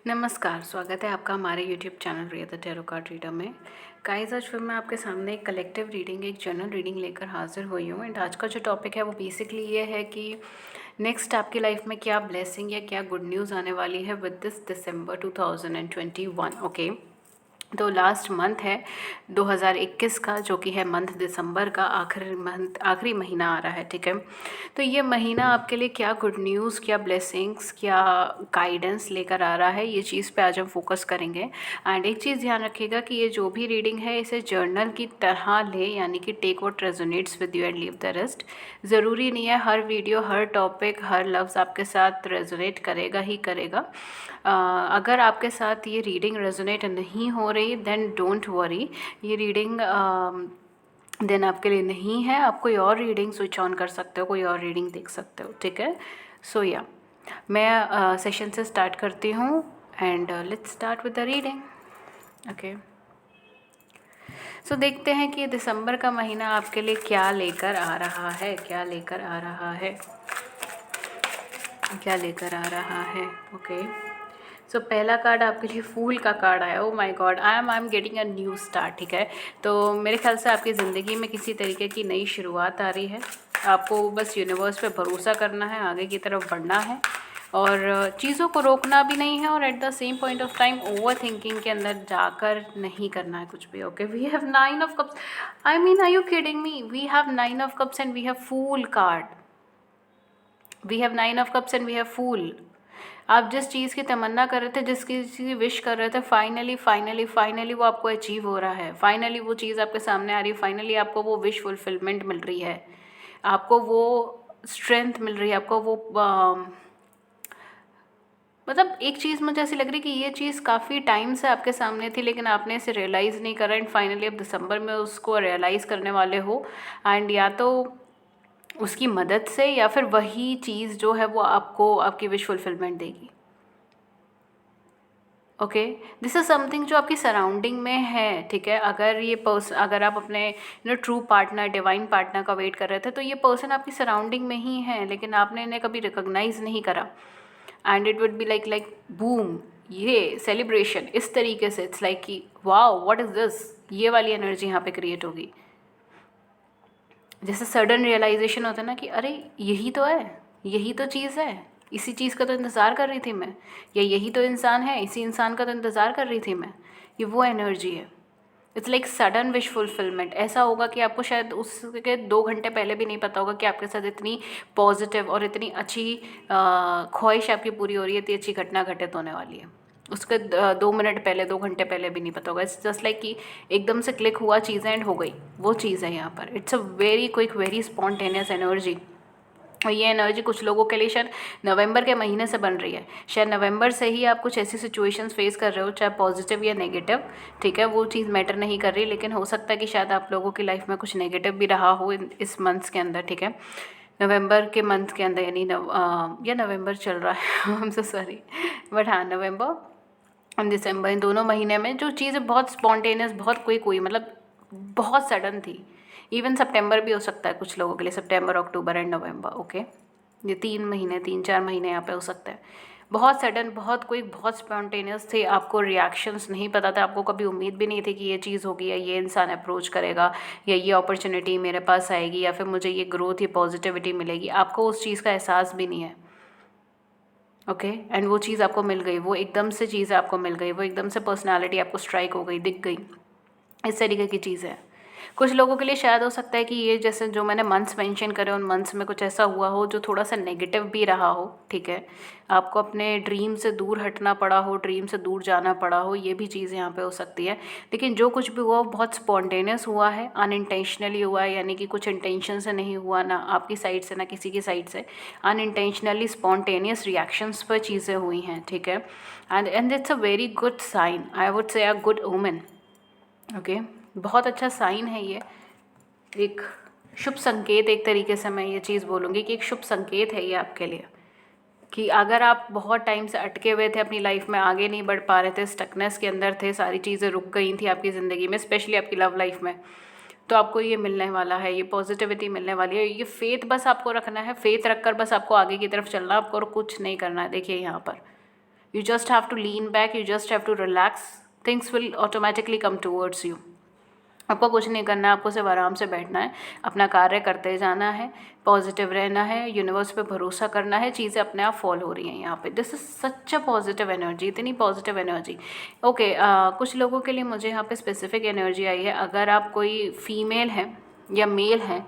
नमस्कार, स्वागत है आपका हमारे YouTube channel Riya the tarot card reader में। गाइस, आज फिर मैं आपके सामने एक कलेक्टिव रीडिंग, एक जनरल रीडिंग लेकर हाजिर हुई हूँ। एंड आज का जो टॉपिक है वो बेसिकली ये है कि नेक्स्ट आपकी लाइफ में क्या ब्लेसिंग या क्या गुड न्यूज़ आने वाली है विद दिस दिसंबर 2021। ओके, तो लास्ट मंथ है 2021 का, जो कि है मंथ दिसंबर का आखिरी महीना आ रहा है। ठीक है, तो ये महीना आपके लिए क्या गुड न्यूज़, क्या ब्लेसिंग्स, क्या गाइडेंस लेकर आ रहा है, ये चीज़ पे आज हम फोकस करेंगे। एंड एक चीज़ ध्यान रखिएगा कि ये जो भी रीडिंग है इसे जर्नल की तरह ले, यानी कि take what resonates with you and leave the rest. ज़रूरी नहीं है हर वीडियो, हर टॉपिक, हर लफ्ज़ आपके साथ रेजोनेट करेगा ही करेगा। अगर आपके साथ ये रीडिंग रेजोनेट नहीं हो रही देन डोंट वरी, ये रीडिंग देन आपके लिए नहीं है। आप कोई और रीडिंग स्विच ऑन कर सकते हो, कोई और रीडिंग देख सकते हो। ठीक है, सो या मैं सेशन से स्टार्ट करती हूँ and let's start with the reading. Okay, so देखते हैं कि दिसंबर का महीना आपके लिए क्या लेकर आ रहा है, क्या लेकर आ रहा है, क्या लेकर आ रहा है। ओके, सो पहला कार्ड आपके लिए फूल का कार्ड आया। Oh my God, I am getting a new start. ठीक है, तो मेरे ख्याल से आपकी ज़िंदगी में किसी तरीके की नई शुरुआत आ रही है। आपको बस यूनिवर्स पे भरोसा करना है, आगे की तरफ बढ़ना है और चीज़ों को रोकना भी नहीं है, और at the same point of time over thinking के अंदर जाकर नहीं करना है कुछ भी। Okay, we have 9 of cups. I mean, are you kidding me? We have 9 of cups and we have fool card. We have 9 of cups and we have fool. आप जिस चीज़ की तमन्ना कर रहे थे, जिस चीज़ की विश कर रहे थे, फाइनली फाइनली फाइनली वो आपको अचीव हो रहा है। फाइनली वो चीज़ आपके सामने आ रही है। फाइनली आपको वो विश फुलफिलमेंट मिल रही है, आपको वो स्ट्रेंथ मिल रही है, आपको वो मतलब एक चीज़ मुझे ऐसी लग रही है कि ये चीज़ काफ़ी टाइम से आपके सामने थी, लेकिन आपने इसे रियलाइज़ नहीं करा। एंड फाइनली अब दिसंबर में उसको रियलाइज़ करने वाले हो। एंड या तो उसकी मदद से या फिर वही चीज़ जो है वो आपको आपकी विश फुलफिलमेंट देगी। ओके, दिस इज़ समथिंग जो आपकी सराउंडिंग में है। ठीक है, अगर ये पर्सन, अगर आप अपने ट्रू पार्टनर, डिवाइन पार्टनर का वेट कर रहे थे, तो ये पर्सन आपकी सराउंडिंग में ही है, लेकिन आपने इन्हें कभी रिकॉग्नाइज नहीं करा। And it would be like boom, ये सेलिब्रेशन इस तरीके से, इट्स लाइक कि वाओ व्हाट इज़ दिस, ये वाली एनर्जी यहाँ पे क्रिएट होगी। जैसे सडन रियलाइजेशन होता है ना कि अरे यही तो है, यही तो चीज़ है, इसी चीज़ का तो इंतज़ार कर रही थी मैं, या यही तो इंसान है, इसी इंसान का तो इंतज़ार कर रही थी मैं। ये वो एनर्जी है। It's like sudden wish fulfilment. ऐसा होगा कि आपको शायद उसके 2 घंटे पहले भी नहीं पता होगा कि आपके साथ इतनी पॉजिटिव और इतनी अच्छी ख्वाहिश आपकी पूरी हो रही है, इतनी अच्छी घटना घटित होने वाली है। उसके 2 मिनट पहले, 2 घंटे पहले भी नहीं पता होगा। इट्स जस्ट लाइक कि एकदम से क्लिक हुआ चीज़ एंड हो गई, वो चीज़ है यहाँ पर। It's a very quick, very spontaneous energy. और ये एनर्जी कुछ लोगों के लिए शायद नवंबर के महीने से बन रही है। शायद नवंबर से ही आप कुछ ऐसी सिचुएशंस फेस कर रहे हो, चाहे पॉजिटिव या नेगेटिव। ठीक है, वो चीज़ मैटर नहीं कर रही, लेकिन हो सकता है कि शायद आप लोगों की लाइफ में कुछ नेगेटिव भी रहा हो इस मंथ्स के अंदर। ठीक है, नवंबर के मंथ के अंदर, यानी या नवंबर चल रहा है, I am so sorry, but हाँ, नवंबर और दिसंबर, इन दोनों महीने में जो चीज़ें बहुत स्पॉन्टेनियस, बहुत क्विक हुई, मतलब बहुत सडन थी। इवन सितंबर भी हो सकता है कुछ लोगों के लिए, सितंबर, अक्टूबर एंड नवंबर। ओके, ये 3 महीने, 3-4 महीने यहाँ पे हो सकता है। बहुत सडन, बहुत क्विक, बहुत स्पॉन्टेनियस थे। आपको रिएक्शंस नहीं पता था, आपको कभी उम्मीद भी नहीं थी कि ये चीज़ होगी, या ये इंसान अप्रोच करेगा, या ये अपॉर्चुनिटी मेरे पास आएगी, या फिर मुझे ये ग्रोथ या पॉजिटिविटी मिलेगी। आपको उस चीज़ का एहसास भी नहीं है। ओके, एंड वो चीज़ आपको मिल गई, वो एकदम से चीज़ आपको मिल गई, वो एकदम से पर्सनालिटी आपको स्ट्राइक हो गई, दिख गई। इस तरीके की चीज़ है। कुछ लोगों के लिए शायद हो सकता है कि ये जैसे जो मैंने मंथ्स मेंशन करे, उन मंथ्स में कुछ ऐसा हुआ हो जो थोड़ा सा नेगेटिव भी रहा हो। ठीक है, आपको अपने ड्रीम से दूर हटना पड़ा हो, ड्रीम से दूर जाना पड़ा हो, ये भी चीज़ यहाँ पे हो सकती है। लेकिन जो कुछ भी हुआ वो बहुत स्पॉन्टेनियस हुआ है, अनइंटेंशनली हुआ है, यानी कि कुछ इंटेंशन से नहीं हुआ, ना आपकी साइड से ना किसी की साइड से। अनइंटेंशनली स्पॉन्टेनियस रिएक्शंस पर चीज़ें हुई हैं। ठीक है, and it's a very good sign, I would say a good women. Okay, बहुत अच्छा साइन है ये, एक शुभ संकेत। एक तरीके से मैं ये चीज़ बोलूँगी कि एक शुभ संकेत है ये आपके लिए, कि अगर आप बहुत टाइम से अटके हुए थे अपनी लाइफ में, आगे नहीं बढ़ पा रहे थे, स्टकनेस के अंदर थे, सारी चीज़ें रुक गई थी आपकी ज़िंदगी में, स्पेशली आपकी लव लाइफ में, तो आपको ये मिलने वाला है, ये पॉजिटिविटी मिलने वाली है। ये फेथ बस आपको रखना है, फेथ रखकर बस आपको आगे की तरफ चलना, आपको और कुछ नहीं करना है। देखिए यहाँ पर You just have to lean back, you just have to relax. Things will automatically come towards you. आपको कुछ नहीं करना है, आपको सिर्फ आराम से बैठना है, अपना कार्य करते जाना है, पॉजिटिव रहना है, यूनिवर्स पे भरोसा करना है, चीज़ें अपने आप फॉल हो रही हैं यहाँ पे. This is such a positive energy, इतनी पॉजिटिव एनर्जी. ओके, कुछ लोगों के लिए मुझे यहाँ पे स्पेसिफिक एनर्जी आई है. अगर आप कोई फीमेल है या मेल हैं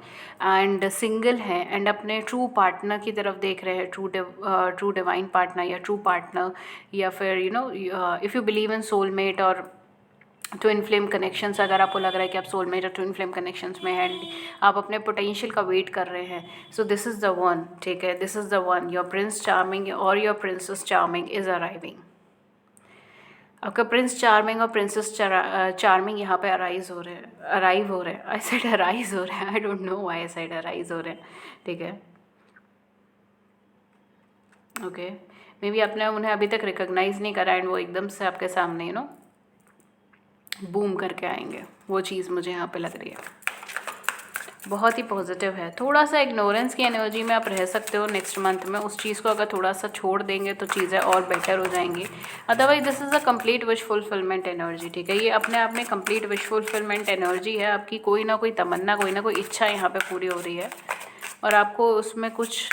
एंड सिंगल हैं एंड अपने ट्रू पार्टनर की तरफ देख रहे हैं, ट्रू डिवाइन पार्टनर या ट्रू पार्टनर, या फिर if you believe in soulmate और ट्विन फ्लेम कनेक्शंस, अगर आपको लग रहा है कि आप सोलमेट और ट्विन फ्लेम कनेक्शंस में हैं, आप अपने पोटेंशियल का वेट कर रहे हैं, so this is the one. ठीक है, this is the one. Your prince charming और your princess charming is arriving. आपका प्रिंस चार्मिंग और प्रिंसेस चार्मिंग यहाँ पे अराइव हो रहे हैं. आई सेड अराइज हो रहे हैं, I don't know why I said arise हो रहे हैं. ठीक है, ओके. मे बी आपने उन्हें अभी तक रिकॉग्नाइज नहीं करा एंड वो एकदम से आपके सामने बूम करके आएंगे. वो चीज़ मुझे यहाँ पे लग रही है. बहुत ही पॉजिटिव है. थोड़ा सा इग्नोरेंस की एनर्जी में आप रह सकते हो नेक्स्ट मंथ में. उस चीज़ को अगर थोड़ा सा छोड़ देंगे तो चीज़ें और बेटर हो जाएंगी. Otherwise this is a complete wish fulfilment energy. ठीक है, ये अपने आप में कंप्लीट विश फुलफिलमेंट एनर्जी है. आपकी कोई ना कोई तमन्ना, कोई ना कोई इच्छा यहाँ पे पूरी हो रही है और आपको उसमें कुछ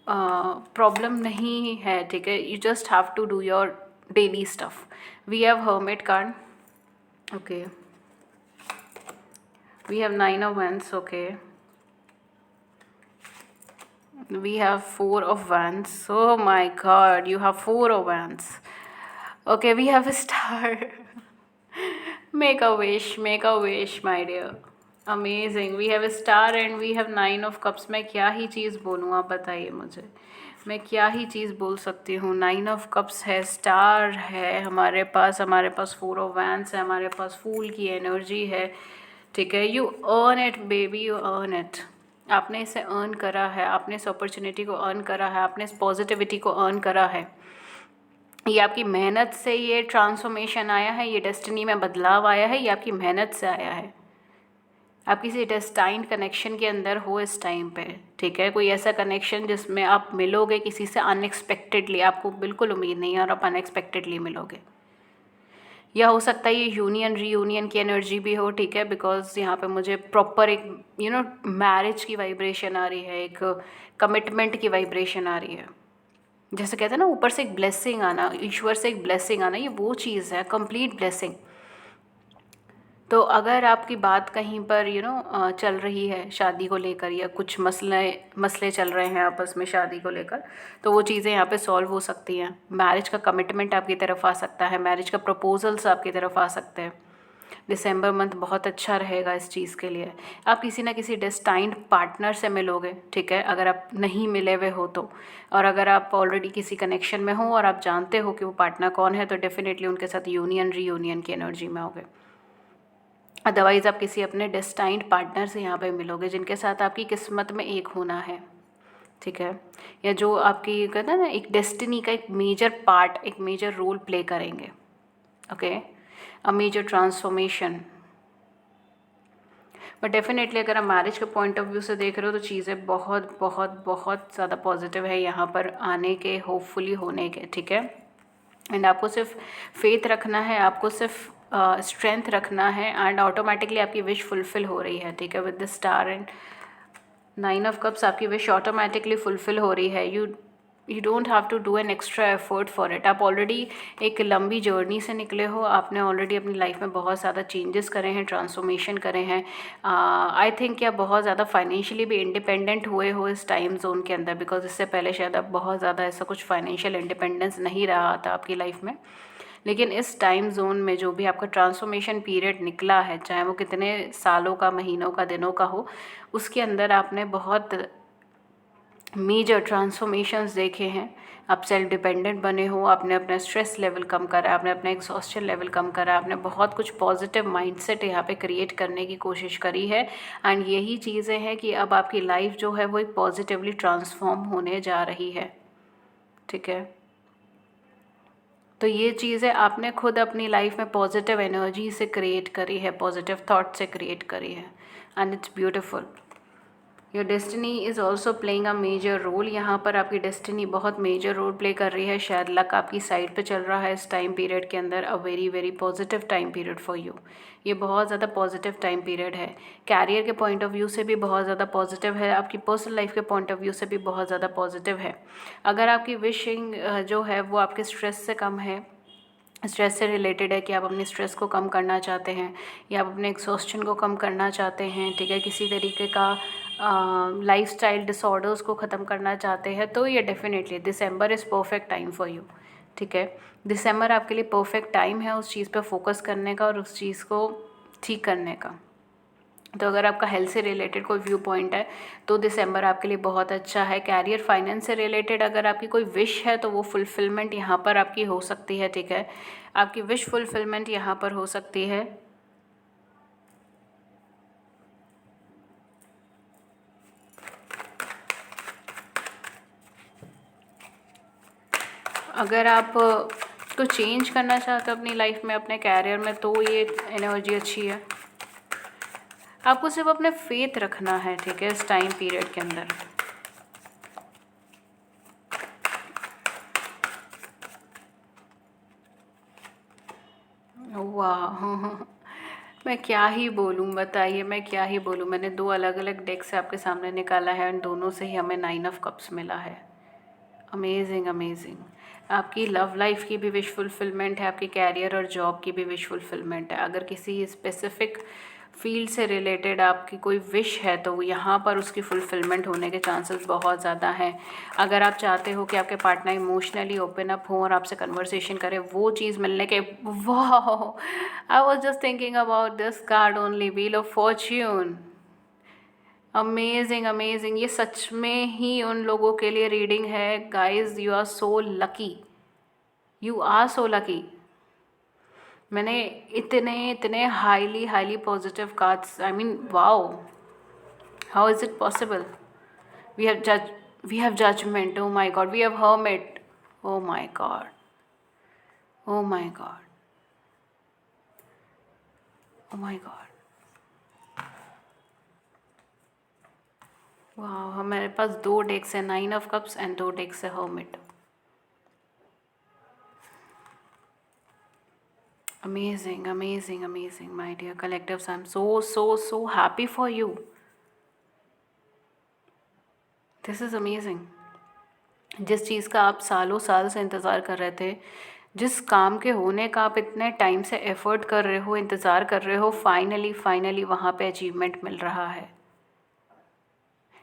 प्रॉब्लम नहीं है. ठीक है, you just have to do your daily stuff. We have hermit card. Okay, we have 9 of wands. Okay, we have 4 of wands. Oh my god, you have 4 of wands. Okay, we have a star. Make a wish, my dear. Amazing. We have a star and we have 9 of cups. मैं क्या ही चीज़ बोलूँ, आप बताइए मुझे, मैं क्या ही चीज़ बोल सकती हूँ. 9 ऑफ कप्स है, स्टार है हमारे पास 4 ऑफ वैंड्स है, हमारे पास फूल की एनर्जी है. ठीक है, you earn it baby, you earn it. आपने इसे अर्न करा है, आपने इस अपॉर्चुनिटी को अर्न करा है, आपने इस पॉजिटिविटी को अर्न करा है. ये आपकी मेहनत से ये ट्रांसफॉर्मेशन आया है, ये डेस्टिनी में बदलाव आया है, ये आपकी मेहनत से आया है. आप किसी डेस्टाइन्ड कनेक्शन के अंदर हो इस टाइम पे. ठीक है, कोई ऐसा कनेक्शन जिसमें आप मिलोगे किसी से अनएक्सपेक्टेडली, आपको बिल्कुल उम्मीद नहीं है और आप अनएक्सपेक्टेडली मिलोगे. या हो सकता है ये यूनियन रीयूनियन की एनर्जी भी हो. ठीक है, बिकॉज यहाँ पे मुझे प्रॉपर एक मैरिज की वाइब्रेशन आ रही है, एक कमिटमेंट की वाइब्रेशन आ रही है. जैसे कहते हैं ना, ऊपर से एक ब्लेसिंग आना, ईश्वर से एक ब्लेसिंग आना, ये वो चीज़ है, कंप्लीट ब्लेसिंग. तो अगर आपकी बात कहीं पर चल रही है शादी को लेकर, या कुछ मसले चल रहे हैं आपस में शादी को लेकर, तो वो चीज़ें यहाँ पे सॉल्व हो सकती हैं. मैरिज का कमिटमेंट आपकी तरफ आ सकता है, मैरिज का प्रपोजल्स आपकी तरफ आ सकते हैं. दिसंबर मंथ बहुत अच्छा रहेगा इस चीज़ के लिए. आप किसी ना किसी डेस्टाइन्ड पार्टनर से मिलोगे. ठीक है, अगर आप नहीं मिले हुए हो तो, और अगर आप ऑलरेडी किसी कनेक्शन में हो और आप जानते हो कि वो पार्टनर कौन है, तो डेफिनेटली उनके साथ यूनियन रीयूनियन की एनर्जी में होगे. अदरवाइज़ आप किसी अपने डेस्टाइन्ड पार्टनर से यहाँ पे मिलोगे जिनके साथ आपकी किस्मत में एक होना है. ठीक है, या जो आपकी कहते हैं ना, एक डेस्टिनी का एक मेजर पार्ट, एक मेजर रोल प्ले करेंगे. Okay, a major transformation. But definitely अगर आप मैरिज के पॉइंट ऑफ व्यू से देख रहे हो तो चीज़ें बहुत बहुत बहुत ज़्यादा पॉजिटिव है यहाँ पर आने के, होपफुली होने के. ठीक है, एंड आपको सिर्फ फेथ रखना है, आपको सिर्फ स्ट्रेंथ रखना है एंड ऑटोमेटिकली आपकी विश फुलफ़िल हो रही है. ठीक है, with the star and 9 of cups आपकी विश ऑटोमेटिकली फुलफ़िल हो रही है. You don't have to do an extra effort for it. आप ऑलरेडी एक लंबी जर्नी से निकले हो, आपने ऑलरेडी अपनी लाइफ में बहुत ज़्यादा चेंजेस करे हैं, ट्रांसफॉर्मेशन करे हैं. आई थिंक कि आप बहुत ज़्यादा फाइनेंशियली भी इंडिपेंडेंट हुए हो इस टाइम जोन के अंदर, बिकॉज इससे पहले शायद आप बहुत ज़्यादा ऐसा कुछ फाइनेंशियल इंडिपेंडेंस नहीं रहा था आपकी लाइफ में. लेकिन इस टाइम जोन में जो भी आपका ट्रांसफॉर्मेशन पीरियड निकला है, चाहे वो कितने सालों का, महीनों का, दिनों का हो, उसके अंदर आपने बहुत मेजर ट्रांसफॉर्मेशंस देखे हैं. आप सेल्फ डिपेंडेंट बने हो, आपने अपना स्ट्रेस लेवल कम करा, आपने अपना एग्जॉस्शन लेवल कम करा, आपने बहुत कुछ पॉजिटिव माइंडसेट यहाँ पे क्रिएट करने की कोशिश करी है. एंड यही चीज़ें हैं कि अब आपकी लाइफ जो है वो एक पॉजिटिवली ट्रांसफॉर्म होने जा रही है. ठीक है, तो ये चीज़ें आपने खुद अपनी लाइफ में पॉजिटिव एनर्जी से क्रिएट करी है, पॉजिटिव थॉट से क्रिएट करी है, and it's beautiful. Your destiny is also playing a major role. यहाँ पर आपकी डेस्टिनी बहुत मेजर रोल प्ले कर रही है। शायद लक आपकी साइड पे चल रहा है इस टाइम पीरियड के अंदर। A very very positive time period for you. ये बहुत ज़्यादा पॉजिटिव टाइम पीरियड है। कैरियर के पॉइंट ऑफ व्यू से भी बहुत ज़्यादा पॉजिटिव है। आपकी पर्सनल लाइफ के पॉइंट ऑफ व्यू से भी बहुत ज़्यादा पॉजिटिव है। अगर आपकी विशिंग जो है वो आपके स्ट्रेस से कम है, स्ट्रेस से रिलेटेड है कि आप अपने स्ट्रेस को कम करना चाहते हैं या आप अपने एग्जॉस्शन को कम करना चाहते हैं, ठीक है, किसी तरीके का लाइफस्टाइल डिसऑर्डर्स को ख़त्म करना चाहते हैं, तो ये definitely December is perfect time for you. ठीक है, दिसंबर आपके लिए परफेक्ट टाइम है उस चीज़ पर फोकस करने का और उस चीज़ को ठीक करने का। तो अगर आपका हेल्थ से रिलेटेड कोई व्यू पॉइंट है तो दिसंबर आपके लिए बहुत अच्छा है। कैरियर फाइनेंस से रिलेटेड अगर आपकी कोई विश है तो वो फुलफिलमेंट यहाँ पर आपकी हो सकती है। ठीक है, आपकी विश फुलफिलमेंट यहाँ पर हो सकती है। अगर आप कुछ चेंज करना चाहते हो अपनी लाइफ में, अपने कैरियर में, तो ये एनर्जी अच्छी है। आपको सिर्फ अपने फेथ रखना है, ठीक है, इस टाइम पीरियड के अंदर। वाह मैं क्या ही बोलूँ, बताइए मैं क्या ही बोलूँ। मैंने दो अलग अलग डेक से आपके सामने निकाला है और दोनों से ही हमें 9 ऑफ कप्स मिला है। Amazing amazing. आपकी लव लाइफ की भी विश फुलफिलमेंट है, आपकी कैरियर और जॉब की भी विश फुलफिलमेंट है। अगर किसी स्पेसिफिक फील्ड से रिलेटेड आपकी कोई विश है तो यहाँ पर उसकी फुलफिलमेंट होने के चांसेस बहुत ज़्यादा हैं। अगर आप चाहते हो कि आपके पार्टनर इमोशनली ओपन अप हो और आपसे कन्वर्सेशन करे, वो चीज़ मिलने के, वाह, I was just thinking about this card only, wheel of Fortune. Amazing amazing. ये सच में ही उन लोगों के लिए रीडिंग है guys. You are so lucky, you are so lucky. मैंने इतने इतने highly highly positive cards, I mean wow, how is it possible. We have judgement, oh my God, we have hermit, oh my God, oh my God, oh my God. वाह, हमारे पास दो डेक्स है, 9 of cups and दो डेक्स है hermit. Amazing, amazing, amazing, my dear collectives. I'm so happy for you. This is amazing. जिस चीज़ का आप सालों साल से इंतज़ार कर रहे थे, जिस काम के होने का आप इतने टाइम से एफ़र्ट कर रहे हो, इंतज़ार कर रहे हो, फाइनली वहाँ पे अचीवमेंट मिल रहा है।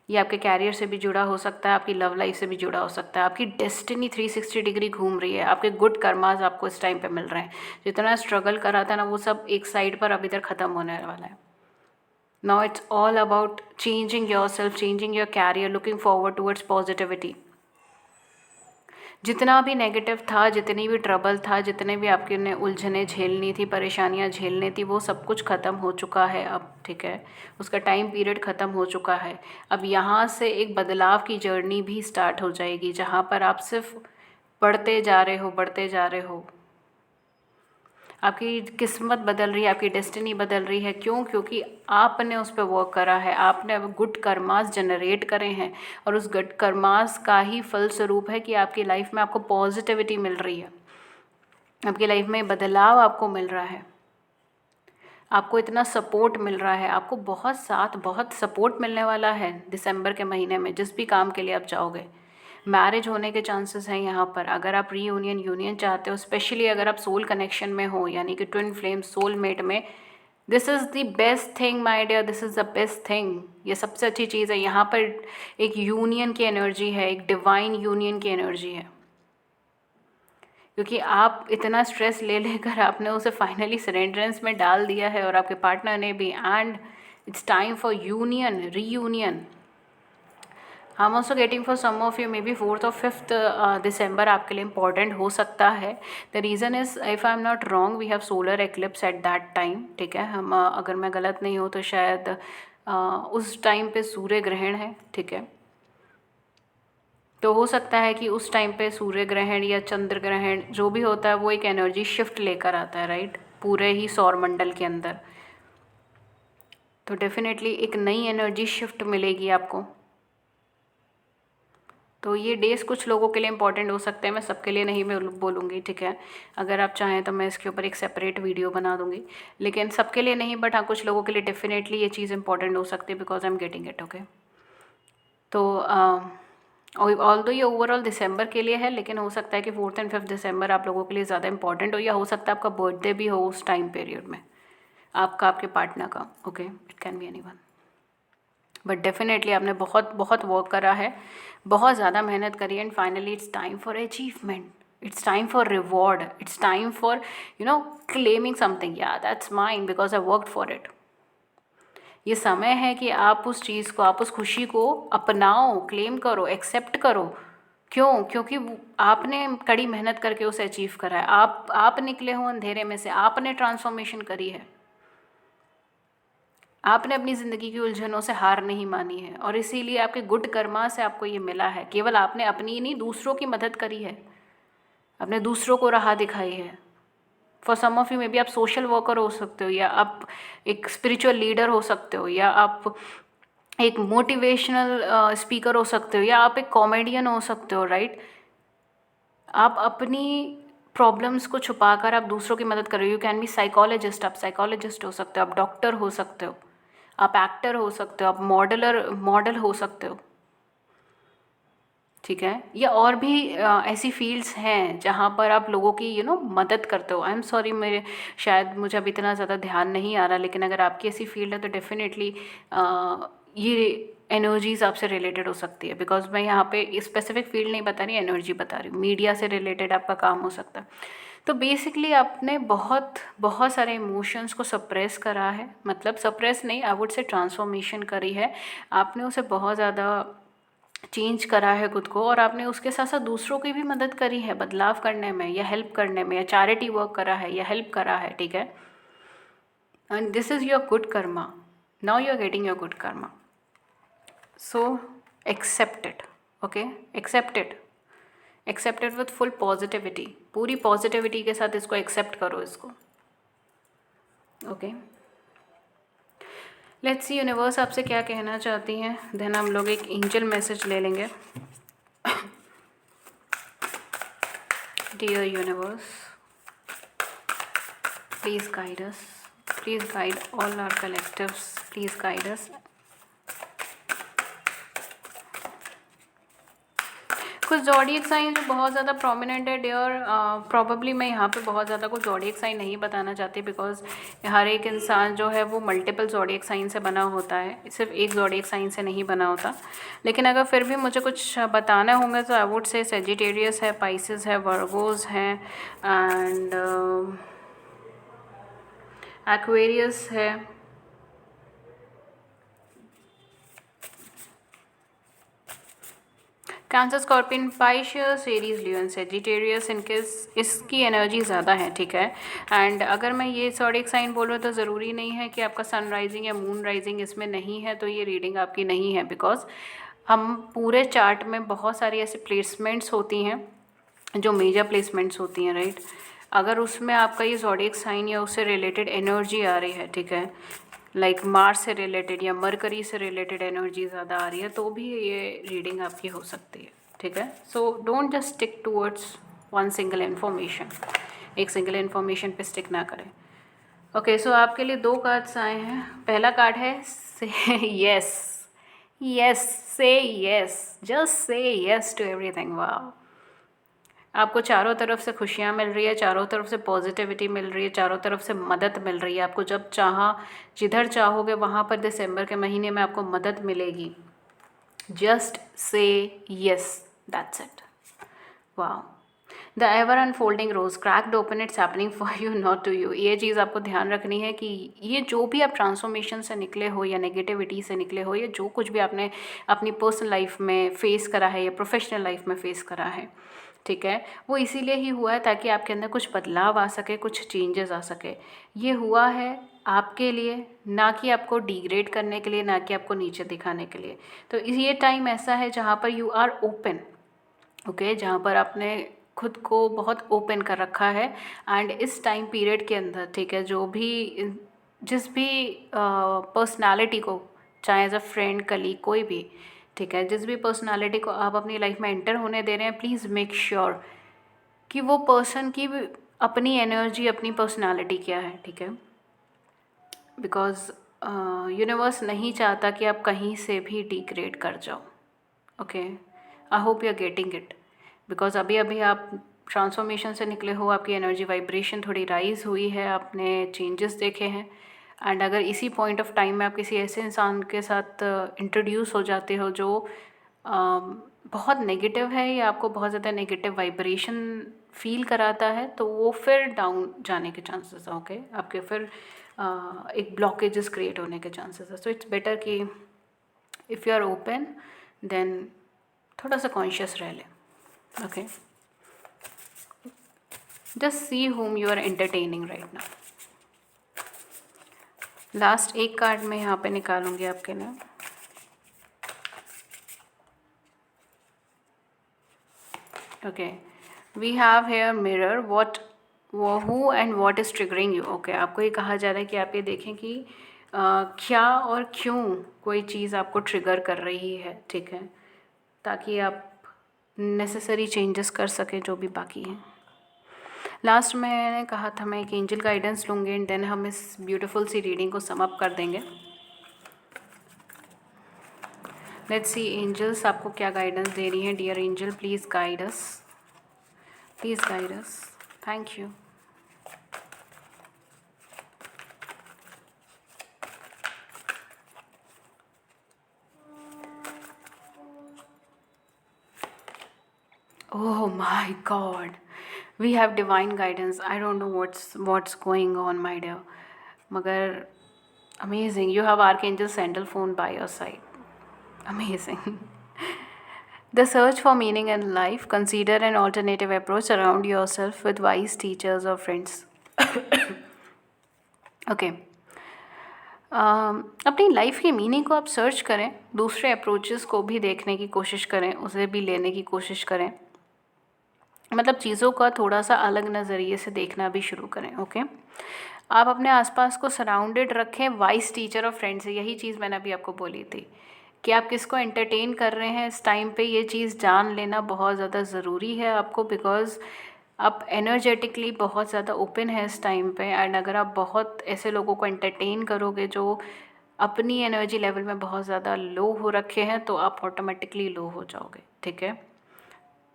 ये आपके कैरियर से भी जुड़ा हो सकता है, आपकी लव लाइफ से भी जुड़ा हो सकता है। आपकी डेस्टिनी 360 डिग्री घूम रही है। आपके गुड कर्मास आपको इस टाइम पे मिल रहे हैं। जितना स्ट्रगल करा था ना, वो सब एक साइड पर अब इधर ख़त्म होने वाला है। Now it's all about changing your self, changing your career, looking forward towards positivity. जितना भी नेगेटिव था, जितनी भी ट्रबल था, जितने भी आपके ने उलझने झेलनी थी, परेशानियां झेलनी थी, वो सब कुछ ख़त्म हो चुका है अब। ठीक है, उसका टाइम पीरियड ख़त्म हो चुका है। अब यहाँ से एक बदलाव की जर्नी भी स्टार्ट हो जाएगी, जहाँ पर आप सिर्फ बढ़ते जा रहे हो, बढ़ते जा रहे हो। आपकी किस्मत बदल रही है, आपकी डेस्टिनी बदल रही है। क्यों? क्योंकि आपने उस पर वर्क करा है, आपने गुड कर्मास जनरेट करे हैं और उस गुड कर्मास का ही फलस्वरूप है कि आपकी लाइफ में आपको पॉजिटिविटी मिल रही है, आपकी लाइफ में बदलाव आपको मिल रहा है, आपको इतना सपोर्ट मिल रहा है, आपको बहुत साथ, बहुत सपोर्ट मिलने वाला है दिसंबर के महीने में, जिस भी काम के लिए आप जाओगे। मैरिज होने के चांसेस हैं यहाँ पर। अगर आप रीयूनियन यूनियन चाहते हो, स्पेशली अगर आप सोल कनेक्शन में हो, यानी कि ट्विन फ्लेम सोलमेट में, this is the best thing my dear, this is the best thing. ये सबसे अच्छी चीज़ है। यहाँ पर एक यूनियन की एनर्जी है, एक डिवाइन यूनियन की एनर्जी है, क्योंकि आप इतना स्ट्रेस ले लेकर आपने उसे फाइनली सरेंडरेंस में डाल दिया है और आपके पार्टनर ने भी। And it's time for union, reunion. I am also getting for some of you maybe 4th और 5th दिसंबर आपके लिए इम्पॉर्टेंट हो सकता है। The reason is, if I am not wrong, we have solar eclipse at that time. ठीक है, हम अगर मैं गलत नहीं हूँ तो शायद उस टाइम पे सूर्य ग्रहण है। ठीक है, तो हो सकता है कि उस टाइम पे सूर्य ग्रहण या चंद्र ग्रहण जो भी होता है वो एक एनर्जी शिफ्ट लेकर आता है, राइट, पूरे ही सौर मंडल के अंदर। तो डेफिनेटली एक नई एनर्जी शिफ्ट मिलेगी आपको। तो ये डेज़ कुछ लोगों के लिए इंपॉर्टेंट हो सकते हैं, मैं सबके लिए नहीं बोलूँगी, ठीक है। अगर आप चाहें तो मैं इसके ऊपर एक सेपरेट वीडियो बना दूँगी, लेकिन सबके लिए नहीं, बट हाँ कुछ लोगों के लिए डेफिनेटली ये चीज़ इंपॉर्टेंट हो सकती है, because I am getting it, okay. तो ऑल दो ये ओवरऑल दिसंबर के लिए है, लेकिन हो सकता है कि 4th और 5th दिसंबर आप लोगों के लिए ज़्यादा इंपॉर्टेंट हो, या हो सकता है आपका बर्थडे भी हो उस टाइम पीरियड में, आपका, आपके पार्टनर का, okay, it can be anyone. But definitely आपने बहुत बहुत वर्क करा है, बहुत ज़्यादा मेहनत करी, and finally it's time for achievement, it's time for reward, it's time for claiming something, yeah that's mine because I worked for it. ये समय है कि आप उस चीज़ को, आप उस खुशी को अपनाओ, क्लेम करो, एक्सेप्ट करो। क्यों? क्योंकि आपने कड़ी मेहनत करके उसे अचीव करा है। आप निकले हो अंधेरे में से, आपने ट्रांसफॉर्मेशन करी है, आपने अपनी ज़िंदगी की उलझनों से हार नहीं मानी है, और इसीलिए आपके गुड कर्मा से आपको ये मिला है। केवल आपने अपनी नहीं, दूसरों की मदद करी है, आपने दूसरों को राह दिखाई है। For some of you maybe आप सोशल वर्कर हो सकते हो, या आप एक स्पिरिचुअल लीडर हो सकते हो, या आप एक मोटिवेशनल स्पीकर हो सकते हो, या आप एक कॉमेडियन हो सकते हो, राइट। आप अपनी प्रॉब्लम्स को छुपाकर आप दूसरों की मदद कर रहे हो। यू कैन बी साइकोलॉजिस्ट, आप साइकोलॉजिस्ट हो सकते हो, आप डॉक्टर हो सकते हो, आप एक्टर हो सकते हो, आप मॉडल हो सकते हो, ठीक है। या और भी ऐसी फील्ड्स हैं जहाँ पर आप लोगों की मदद करते हो। आई एम सॉरी, मेरे शायद मुझे अब इतना ज़्यादा ध्यान नहीं आ रहा, लेकिन अगर आपकी ऐसी फील्ड है तो डेफिनेटली ये एनर्जीज़ आपसे रिलेटेड हो सकती है, बिकॉज मैं यहाँ पे स्पेसिफिक फील्ड नहीं बता रही, एनर्जी बता रही हूँ। मीडिया से रिलेटेड आपका काम हो सकता है। तो बेसिकली आपने बहुत बहुत सारे इमोशंस को सप्रेस करा है, मतलब सप्रेस नहीं, आई वुड से ट्रांसफॉर्मेशन करी है। आपने उसे बहुत ज़्यादा चेंज करा है खुद को, और आपने उसके साथ साथ दूसरों की भी मदद करी है बदलाव करने में, या हेल्प करने में, या चैरिटी वर्क करा है, या हेल्प करा है, ठीक है। And this is your good karma, now you are getting your good karma, so accept it, okay, accept it, accept it with full positivity, पूरी पॉजिटिविटी के साथ इसको एक्सेप्ट करो, इसको, ओके। लेट्स सी यूनिवर्स आपसे क्या कहना चाहती हैं, देन हम लोग एक एंजल मैसेज ले लेंगे। Dear universe, please guide us, please guide all our collectives, please guide us। कुछ ज़ोडिएक साइन जो बहुत ज़्यादा प्रोमिनेंट है डियर, प्रॉबेबली मैं यहाँ पे बहुत ज़्यादा कुछ ज़ोडिएक साइन नहीं बताना चाहती, बिकॉज हर एक इंसान जो है वो मल्टीपल ज़ोडिएक साइन से बना होता है, सिर्फ एक ज़ोडिएक साइन से नहीं बना होता। लेकिन अगर फिर भी मुझे कुछ बताना होंगे तो आई वुड से सेजिटेरियस है, पाइसेस है, वर्गोस हैं, एंड एक्वेरियस है, कैंसर, स्कॉर्पियन, पाइशियस, एरीज, लियो, सेजिटेरियस, इनके इसकी एनर्जी ज़्यादा है, ठीक है। एंड अगर मैं ये ज़ोडिएक साइन बोल रहा हूँ तो ज़रूरी नहीं है कि आपका सन राइजिंग या मून राइजिंग इसमें नहीं है तो ये रीडिंग आपकी नहीं है, बिकॉज हम पूरे चार्ट में बहुत सारी ऐसी प्लेसमेंट्स होती हैं जो मेजर प्लेसमेंट्स होती हैं, राइट। अगर उसमें आपका ये ज़ोडिएक साइन या उससे रिलेटेड एनर्जी आ रही है, ठीक है, लाइक मार्स से रिलेटेड या मरकरी से रिलेटेड एनर्जी ज़्यादा आ रही है, तो भी ये रीडिंग आपकी हो सकती है, ठीक है। So don't just stick towards one single information, एक सिंगल इन्फॉर्मेशन पे स्टिक ना करें, ओके। सो आपके लिए 2 कार्ड्स आए हैं। पहला कार्ड है say yes, yes, say yes, just say yes to everything. वाह, आपको चारों तरफ से खुशियाँ मिल रही है, चारों तरफ से पॉजिटिविटी मिल रही है, चारों तरफ से मदद मिल रही है। आपको जब चाहा, जिधर चाहोगे वहाँ पर दिसंबर के महीने में आपको मदद मिलेगी। Just say yes, that's it. वाह, the ever unfolding rose cracked open, it's happening for you not to you. ये चीज़ आपको ध्यान रखनी है कि ये जो भी आप ट्रांसफॉर्मेशन से निकले हो या नेगेटिविटी से निकले हो, या जो कुछ भी आपने अपनी पर्सनल लाइफ में फेस करा है या प्रोफेशनल लाइफ में फेस करा है, ठीक है, वो इसीलिए ही हुआ है ताकि आपके अंदर कुछ बदलाव आ सके, कुछ चेंजेस आ सके। ये हुआ है आपके लिए, ना कि आपको डिग्रेड करने के लिए, ना कि आपको नीचे दिखाने के लिए। तो ये टाइम ऐसा है जहाँ पर यू आर ओपन, ओके, जहाँ पर आपने खुद को बहुत ओपन कर रखा है। एंड इस टाइम पीरियड के अंदर, ठीक है, जो भी जिस भी पर्सनालिटी को, चाहे एज अ फ्रेंड, कलीग, कोई भी, ठीक है, जिस भी पर्सनालिटी को आप अपनी लाइफ में एंटर होने दे रहे हैं, प्लीज़ मेक श्योर कि वो पर्सन की भी अपनी एनर्जी, अपनी पर्सनालिटी क्या है, ठीक है। बिकॉज यूनिवर्स नहीं चाहता कि आप कहीं से भी डिग्रेड कर जाओ। Okay, I hope you are getting it. Because अभी अभी आप ट्रांसफॉर्मेशन से निकले हो, आपकी एनर्जी वाइब्रेशन थोड़ी राइज हुई है, आपने चेंजेस देखे हैं। एंड अगर इसी पॉइंट ऑफ टाइम में आप किसी ऐसे इंसान के साथ इंट्रोड्यूस हो जाते हो जो बहुत नेगेटिव है या आपको बहुत ज़्यादा नेगेटिव वाइब्रेशन फील कराता है, तो वो फिर डाउन जाने के चांसेस हैं। ओके, आपके फिर एक ब्लॉकेजेस क्रिएट होने के चांसेस है। सो इट्स बेटर कि if you are open then थोड़ा सा कॉन्शियस रह लें। Okay, just see whom you are entertaining right now. Last एक कार्ड मैं यहाँ पे निकालूंगी आपके लिए। Okay, we have here mirror, what who and what is triggering you. Okay, आपको ये कहा जा रहा है कि आप ये देखें कि क्या और क्यों कोई चीज़ आपको ट्रिगर कर रही है, ठीक है, ताकि आप नेसेसरी चेंजेस कर सकें जो भी बाकी हैं। लास्ट मैंने कहा था मैं एक एंजल गाइडेंस लूँगी एंड देन हम इस ब्यूटीफुल सी रीडिंग को सम अप कर देंगे। लेट्स सी एंजल्स आपको क्या गाइडेंस दे रही हैं। Dear angel, please guide us, please guide us, thank you. Oh my God, we have divine guidance. I don't know what's going on, my dear. मगर amazing, you have Archangel Sandalphon by your side. Amazing. The search for meaning in life. Consider an alternative approach. Surround yourself with wise teachers or friends. Okay. अपनी life की meaning को आप search करें, दूसरे approaches को भी देखने की कोशिश करें, उसे भी लेने की कोशिश करें, मतलब चीज़ों का थोड़ा सा अलग नज़रिए से देखना भी शुरू करें। ओके, आप अपने आसपास को सराउंडेड रखें वाइस टीचर और फ्रेंड्स से। यही चीज़ मैंने अभी आपको बोली थी कि आप किसको एंटरटेन कर रहे हैं इस टाइम पे, ये चीज़ जान लेना बहुत ज़्यादा ज़रूरी है आपको। बिकॉज़ आप एनर्जेटिकली बहुत ज़्यादा ओपन है इस टाइम पे, एंड अगर आप बहुत ऐसे लोगों को एंटरटेन करोगे जो अपनी एनर्जी लेवल में बहुत ज़्यादा लो हो रखे हैं, तो आप ऑटोमेटिकली लो हो जाओगे, ठीक है।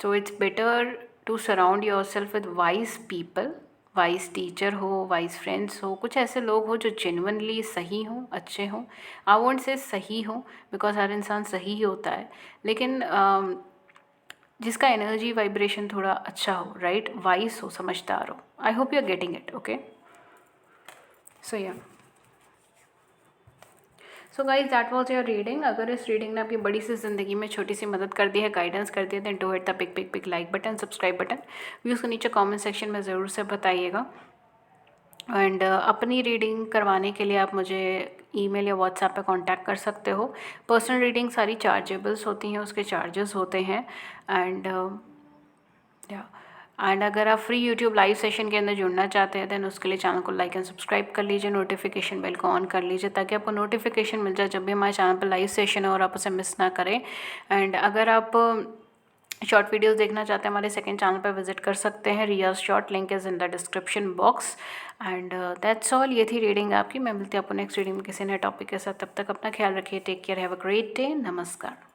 So it's better to surround yourself with wise people, vice teacher हो, वाइस फ्रेंड्स हो, कुछ ऐसे लोग हो जो जेन्युइनली सही हों, अच्छे हों। आई वोंट से सही हों बिकॉज हर इंसान सही ही होता है, लेकिन जिसका एनर्जी वाइब्रेशन थोड़ा अच्छा हो, राइट, वाइस हो, समझदार हो। I hope you are getting it. Okay, so yeah so guys that was your reading. अगर इस रीडिंग ने आपकी बड़ी सी ज़िंदगी में छोटी सी मदद कर दी है, गाइडेंस कर दिया, then do hit the pick like button, subscribe button. Views को नीचे कमेंट सेक्शन में ज़रूर से बताइएगा। एंड अपनी रीडिंग करवाने के लिए आप मुझे ईमेल या व्हाट्सएप पे कांटेक्ट कर सकते हो। पर्सनल रीडिंग सारी चार्जेबल्स होती हैं, उसके चार्जेस होते हैं। एंड अगर आप फ्री यूट्यूब लाइव सेशन के अंदर जुड़ना चाहते हैं देन उसके लिए चैनल को लाइक एंड सब्सक्राइब कर लीजिए, नोटिफिकेशन बेल को ऑन कर लीजिए ताकि आपको नोटिफिकेशन मिल जाए जब भी हमारे चैनल पर लाइव सेशन है और आप उसे मिस ना करें। एंड अगर आप शॉर्ट वीडियोस देखना चाहते हैं हमारे सेकंड चैनल पर विजिट कर सकते हैं, रियाज short, link is in the description box. And that's all, ये थी रीडिंग आपकी। मैं मिलती हूँ आपको नेक्स्ट रीडिंग में किसी नए टॉपिक के साथ। तब तक अपना ख्याल रखिए, take care, have a great day, नमस्कार।